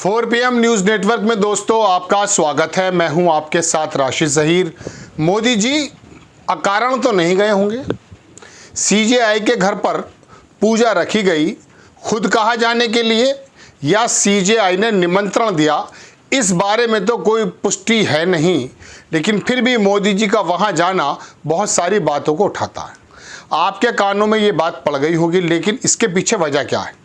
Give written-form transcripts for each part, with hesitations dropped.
4 PM news network में दोस्तों आपका स्वागत है। मैं हूं आपके साथ राशिद ज़हीर। मोदी जी अकारण तो नहीं गए होंगे। सीजेआई के घर पर पूजा रखी गई खुद कहा जाने के लिए या सीजेआई ने निमंत्रण दिया, इस बारे में तो कोई पुष्टि है नहीं, लेकिन फिर भी मोदी जी का वहां जाना बहुत सारी बातों को उठाता है। आपके कानों में ये बात पड़ गई होगी, लेकिन इसके पीछे वजह क्या है?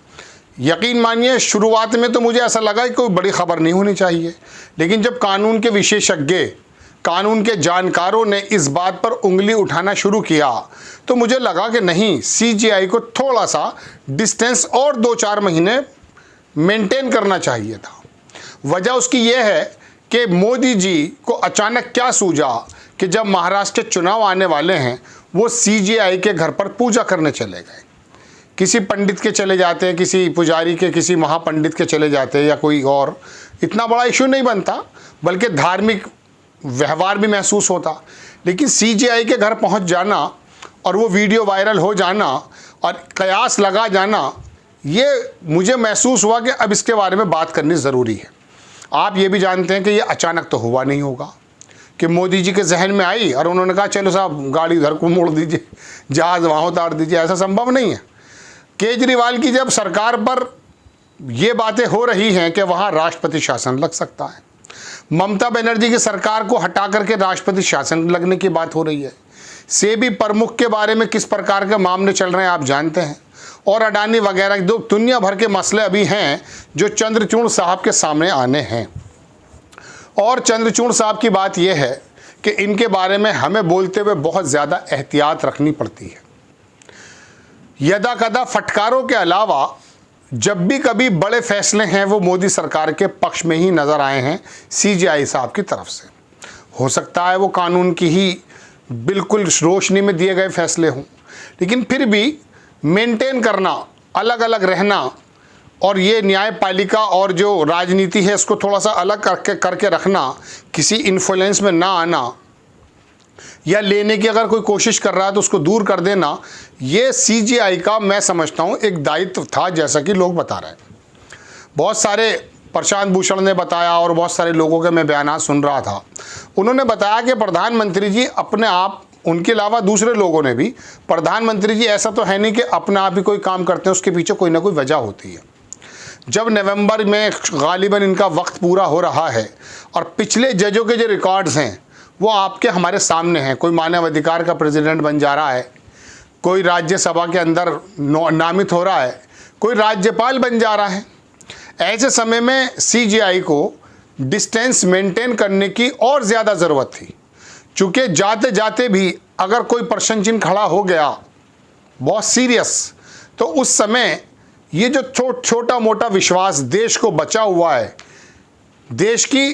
यकीन मानिए शुरुआत में तो मुझे ऐसा लगा कि कोई बड़ी खबर नहीं होनी चाहिए, लेकिन जब कानून के विशेषज्ञ, कानून के जानकारों ने इस बात पर उंगली उठाना शुरू किया तो मुझे लगा कि नहीं, सीजेआई को थोड़ा सा डिस्टेंस और 2-4 महीने मेंटेन करना चाहिए था। वजह उसकी यह है कि मोदी जी को अचानक क्या सूझा कि जब महाराष्ट्र के चुनाव आने वाले हैं वो सीजेआई के घर पर पूजा करने चले गए। किसी पंडित के चले जाते हैं, किसी पुजारी के, किसी महापंडित के चले जाते हैं या कोई और, इतना बड़ा इशू नहीं बनता, बल्कि धार्मिक व्यवहार भी महसूस होता। लेकिन सीजेआई के घर पहुंच जाना और वो वीडियो वायरल हो जाना और कयास लगा जाना, ये मुझे महसूस हुआ कि अब इसके बारे में बात करनी ज़रूरी है। आप ये भी जानते हैं कि ये अचानक तो हुआ नहीं होगा कि मोदी जी के जहन में आई और उन्होंने कहा चलो साहब गाड़ी इधर को मोड़ दीजिए, जहाज़ वहाँ उतार दीजिए। ऐसा संभव नहीं है। केजरीवाल की जब सरकार पर ये बातें हो रही हैं कि वहाँ राष्ट्रपति शासन लग सकता है, ममता बनर्जी की सरकार को हटा करके राष्ट्रपति शासन लगने की बात हो रही है, सेबी प्रमुख के बारे में किस प्रकार के मामले चल रहे हैं आप जानते हैं, और अडानी वगैरह दो दुनिया भर के मसले अभी हैं जो चंद्रचूड़ साहब के सामने आने हैं। और चंद्रचूड़ साहब की बात यह है कि इनके बारे में हमें बोलते हुए बहुत ज़्यादा एहतियात रखनी पड़ती है। यदा कदा फटकारों के अलावा जब भी कभी बड़े फैसले हैं वो मोदी सरकार के पक्ष में ही नज़र आए हैं सीजेआई साहब की तरफ से। हो सकता है वो कानून की ही बिल्कुल रोशनी में दिए गए फैसले हों, लेकिन फिर भी मेंटेन करना, अलग अलग रहना और ये न्यायपालिका और जो राजनीति है इसको थोड़ा सा अलग करके रखना, किसी इन्फ्लुएंस में ना आना या लेने की अगर कोई कोशिश कर रहा है तो उसको दूर कर देना, ये सीजेआई का मैं समझता हूँ एक दायित्व था, जैसा कि लोग बता रहे हैं। बहुत सारे प्रशांत भूषण ने बताया और बहुत सारे लोगों के मैं बयान सुन रहा था, उन्होंने बताया कि प्रधानमंत्री जी अपने आप, उनके अलावा दूसरे लोगों ने भी, प्रधानमंत्री जी ऐसा तो है नहीं कि अपने आप ही कोई काम करते हैं, उसके पीछे कोई ना कोई वजह होती है। जब नवंबर में गालिबन इनका वक्त पूरा हो रहा है और पिछले जजों के जो रिकॉर्ड्स हैं वो आपके हमारे सामने हैं, कोई मानव अधिकार का प्रेसिडेंट बन जा रहा है, कोई राज्यसभा के अंदर नामित हो रहा है, कोई राज्यपाल बन जा रहा है, ऐसे समय में सीजेआई को डिस्टेंस मेंटेन करने की और ज़्यादा ज़रूरत थी। चूँकि जाते जाते भी अगर कोई प्रश्न चिन्ह खड़ा हो गया बहुत सीरियस, तो उस समय ये जो छोटा मोटा विश्वास देश को बचा हुआ है, देश की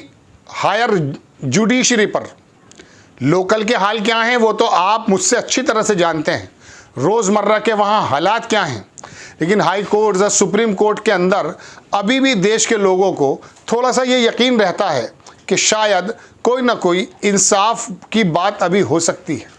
हायर जुडिशरी पर, लोकल के हाल क्या हैं वो तो आप मुझसे अच्छी तरह से जानते हैं, रोज़मर्रा के वहाँ हालात क्या हैं, लेकिन हाई कोर्ट या सुप्रीम कोर्ट के अंदर अभी भी देश के लोगों को थोड़ा सा ये यकीन रहता है कि शायद कोई ना कोई इंसाफ की बात अभी हो सकती है।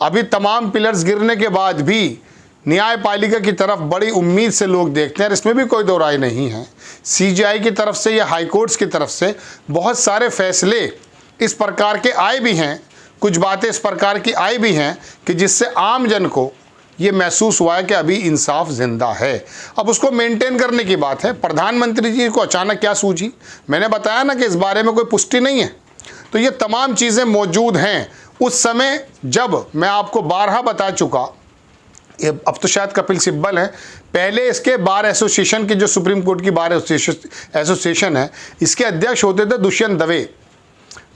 अभी तमाम पिलर्स गिरने के बाद भी न्यायपालिका की तरफ बड़ी उम्मीद से लोग देखते हैं, और इसमें भी कोई दो राय नहीं है। सीजेआई की तरफ से या हाई कोर्ट्स की तरफ से बहुत सारे फैसले इस प्रकार के आए भी हैं, कुछ बातें इस प्रकार की आई भी हैं कि जिससे आम जन को ये महसूस हुआ है कि अभी इंसाफ जिंदा है। अब उसको मेंटेन करने की बात है। प्रधानमंत्री जी को अचानक क्या सूझी, मैंने बताया ना कि इस बारे में कोई पुष्टि नहीं है, तो ये तमाम चीज़ें मौजूद हैं उस समय जब मैं आपको बारहा बता चुका। अब तो शायद कपिल सिब्बल हैं, पहले इसके बार एसोसिएशन के, जो सुप्रीम कोर्ट की बार एसोसिएशन है, इसके अध्यक्ष होते थे दुष्यंत दवे।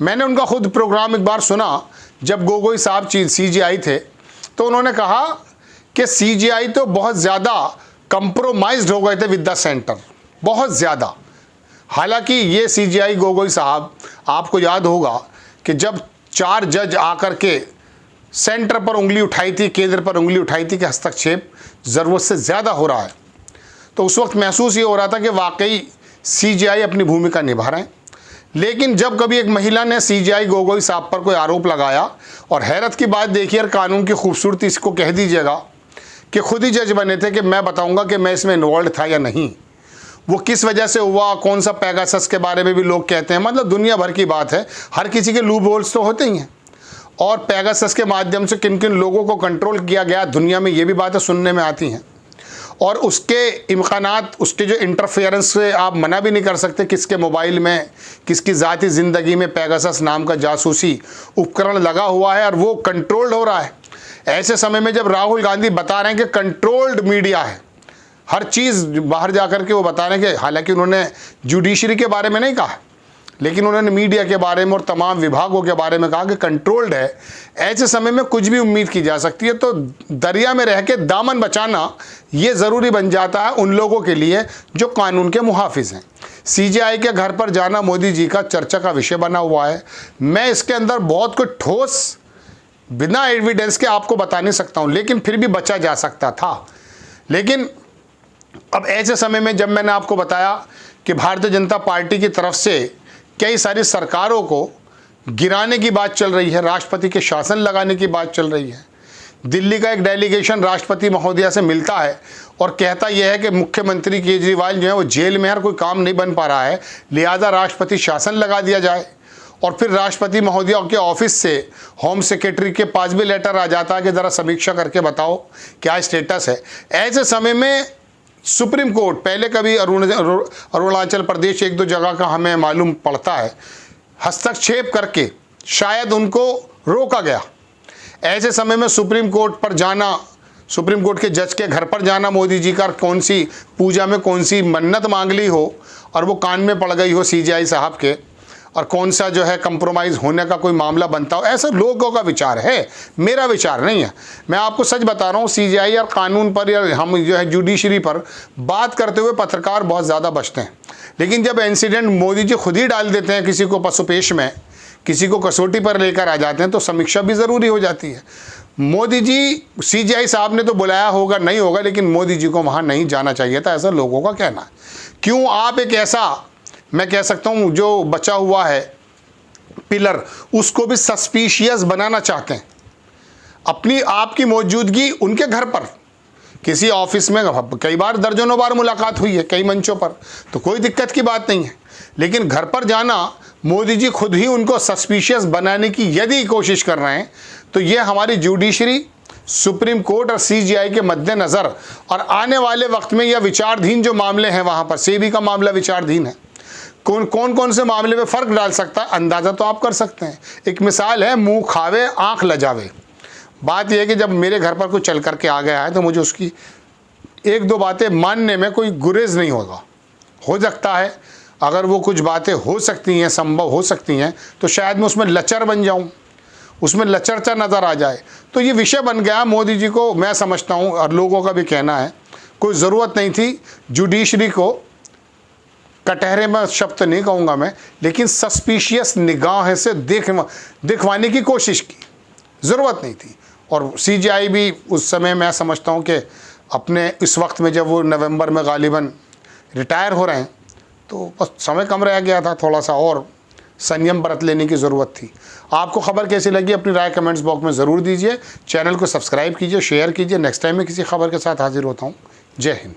मैंने उनका खुद प्रोग्राम एक बार सुना जब गोगोई साहब सीजेआई थे, तो उन्होंने कहा कि सीजेआई तो बहुत ज़्यादा कंप्रोमाइज्ड हो गए थे विद द सेंटर, बहुत ज़्यादा। हालांकि ये सीजेआई गोगोई साहब, आपको याद होगा कि जब 4 जज आकर के सेंटर पर उंगली उठाई थी, केंद्र पर उंगली उठाई थी कि हस्तक्षेप ज़रूरत से ज़्यादा हो रहा है, तो उस वक्त महसूस ये हो रहा था कि वाकई सीजेआई अपनी भूमिका निभा रहे हैं। लेकिन जब कभी एक महिला ने सीजेआई गोगोई साहब पर कोई आरोप लगाया, और हैरत की बात देखिए, कानून की खूबसूरती इसको कह दीजिएगा कि खुद ही जज बने थे कि मैं बताऊंगा कि मैं इसमें इन्वॉल्व था या नहीं, वो किस वजह से हुआ, कौन सा पेगासस के बारे में भी लोग कहते हैं, मतलब दुनिया भर की बात है। हर किसी के लूप होल्स तो होते ही हैं, और पेगासस के माध्यम से किन किन लोगों को कंट्रोल किया गया दुनिया में, ये भी बातें सुनने में आती हैं। और उसके इम्कानात, उसके जो इंटरफेरेंस से आप मना भी नहीं कर सकते। किसके मोबाइल में, किसकी ज़ाती ज़िंदगी में पेगासस नाम का जासूसी उपकरण लगा हुआ है और वो कंट्रोल्ड हो रहा है। ऐसे समय में जब राहुल गांधी बता रहे हैं कि कंट्रोल्ड मीडिया है, हर चीज़ बाहर जा कर के वो बता रहे हैं कि, हालांकि उन्होंने जुडिशरी के बारे में नहीं कहा, लेकिन उन्होंने मीडिया के बारे में और तमाम विभागों के बारे में कहा कि कंट्रोल्ड है। ऐसे समय में कुछ भी उम्मीद की जा सकती है। तो दरिया में रह के दामन बचाना ये ज़रूरी बन जाता है उन लोगों के लिए जो कानून के मुहाफिज हैं। सीजेआई के घर पर जाना मोदी जी का चर्चा का विषय बना हुआ है। मैं इसके अंदर बहुत कुछ ठोस बिना एविडेंस के आपको बता नहीं सकता हूँ, लेकिन फिर भी बचा जा सकता था। लेकिन अब ऐसे समय में जब मैंने आपको बताया कि भारतीय जनता पार्टी की तरफ से कई सारी सरकारों को गिराने की बात चल रही है, राष्ट्रपति के शासन लगाने की बात चल रही है। दिल्ली का एक डेलीगेशन राष्ट्रपति महोदया से मिलता है और कहता यह है कि मुख्यमंत्री केजरीवाल जो है वो जेल में है, कोई काम नहीं बन पा रहा है, लिहाजा राष्ट्रपति शासन लगा दिया जाए। और फिर राष्ट्रपति महोदया के ऑफिस से होम सेक्रेटरी के पास भी लेटर आ जाता है कि ज़रा समीक्षा करके बताओ क्या स्टेटस है। ऐसे समय में सुप्रीम कोर्ट, पहले कभी अरुणाचल प्रदेश एक दो जगह का हमें मालूम पड़ता है, हस्तक्षेप करके शायद उनको रोका गया। ऐसे समय में सुप्रीम कोर्ट पर जाना, सुप्रीम कोर्ट के जज के घर पर जाना मोदी जी का, कौन सी पूजा में कौन सी मन्नत मांग ली हो और वो कान में पड़ गई हो सीजेआई साहब के, और कौन सा जो है कंप्रोमाइज़ होने का कोई मामला बनता हो, ऐसा लोगों का विचार है, मेरा विचार नहीं है। मैं आपको सच बता रहा हूँ, सीजेआई और कानून पर या हम जो है जुडिशरी पर बात करते हुए पत्रकार बहुत ज़्यादा बचते हैं, लेकिन जब इंसिडेंट मोदी जी खुद ही डाल देते हैं किसी को पसुपेश में, किसी को कसौटी पर लेकर आ जाते हैं, तो समीक्षा भी ज़रूरी हो जाती है। मोदी जी, सीजेआई साहब ने तो बुलाया होगा, नहीं होगा, लेकिन मोदी जी को वहाँ नहीं जाना चाहिए था, ऐसा लोगों का कहना है। क्यों आप एक ऐसा, मैं कह सकता हूँ, जो बचा हुआ है पिलर, उसको भी सस्पिशियस बनाना चाहते हैं। अपनी आपकी मौजूदगी उनके घर पर, किसी ऑफिस में कई बार दर्जनों बार मुलाकात हुई है कई मंचों पर, तो कोई दिक्कत की बात नहीं है, लेकिन घर पर जाना, मोदी जी खुद ही उनको सस्पिशियस बनाने की यदि कोशिश कर रहे हैं, तो ये हमारी जुडिशरी, सुप्रीम कोर्ट और सीजेआई के मद्देनज़र और आने वाले वक्त में यह विचाराधीन जो मामले हैं, वहाँ पर सेबी का मामला विचाराधीन है, कौन से मामले में फ़र्क डाल सकता है, अंदाज़ा तो आप कर सकते हैं। एक मिसाल है, मुंह खावे आँख लजावे। बात यह है कि जब मेरे घर पर कोई चल करके आ गया है तो मुझे उसकी एक दो बातें मानने में कोई गुरेज नहीं होगा। हो सकता है अगर वो कुछ बातें हो सकती हैं, संभव हो सकती हैं, तो शायद मैं उसमें लचर बन जाऊँ, उसमें लचरचा नज़र आ जाए। तो ये विषय बन गया मोदी जी को, मैं समझता हूँ, और लोगों का भी कहना है, कोई ज़रूरत नहीं थी जुडिशरी को, कटहरे में शब्द नहीं कहूँगा मैं, लेकिन सस्पिशियस निगाह से दिखवाने की कोशिश की, ज़रूरत नहीं थी। और सीजेआई भी उस समय मैं समझता हूँ कि अपने इस वक्त में, जब वो नवंबर में गालिबन रिटायर हो रहे हैं, तो बस समय कम रह गया था, थोड़ा सा और संयम बरत लेने की ज़रूरत थी। आपको खबर कैसी लगी अपनी राय कमेंट्स बॉक्स में ज़रूर दीजिए। चैनल को सब्सक्राइब कीजिए, शेयर कीजिए। नेक्स्ट टाइम मैं किसी खबर के साथ हाजिर होता हूँ। जय हिंद।